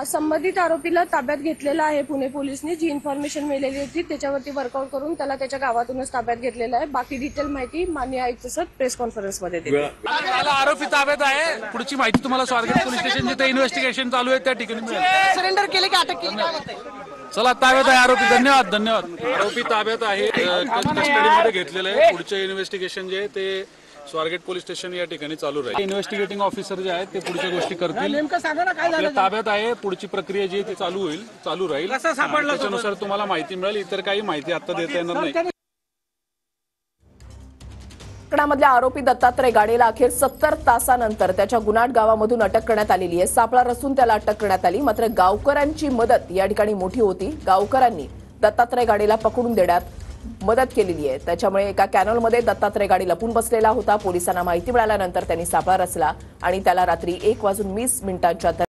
संबंधित आरोपीला ताब्यात घेतलेला आहे पुणे पोलिसांनी। जी इन्फॉर्मेशन मिळालेली होती त्याच्यावरती वर्कआउट करून त्याला त्याच्या गावातूनच ताब्यात घेतलेला आहे। बाकी डिटेल माहिती माननीय आयुक्त सर प्रेस कॉन्फरन्समध्ये देतील। आरोपी ताब्यात आहे। पुढची माहिती तुम्हाला स्वारगेट पोलीस स्टेशन जिथे इन्व्हेस्टिगेशन चालू आहे त्या ठिकाणी मिळेल। सरेंडर केले की अटक केली काय होते? चला, ताब्यात आहे आरोपी। धन्यवाद। आरोपी ताब्यात आहे, कस्टडीमध्ये घेतलेलं आहे। पुढचे इन्व्हेस्टिगेशन जे ते स्वारगेट पोलीस स्टेशन या ठिकाणी चालू राहील। इन्व्हेस्टिगेटिंग ऑफिसर जे आहेत ते पुढच्या गोष्टी करतील। नेमकं सांगा ना काय झालं? ताब्यात आहे, पुढची प्रक्रिया जी ती चालू राहील। त्याच्यानुसार तुम्हाला माहिती मिळेल। इतर काही माहिती आता देता येणार नाही। प्रकरणामधल्या आरोपी दत्तात्रय गाडेला अखेर 70 तासानंतर त्याच्या गुन्हाट गावामधून अटक करण्यात आलेली आहे। सापळा रचून त्याला अटक करण्यात आली। मात्र गावकऱ्यांची मदत या ठिकाणी मोठी होती। गावकऱ्यांनी दत्तात्रय गाडेला पकडून देण्यात मदत केलेली आहे। त्याच्यामुळे एका कॅनलमध्ये दत्तात्रय गाडी लपून बसलेला होता। पोलिसांना माहिती मिळाल्यानंतर त्यांनी सापळा रचला आणि त्याला रात्री 1:20 वाजून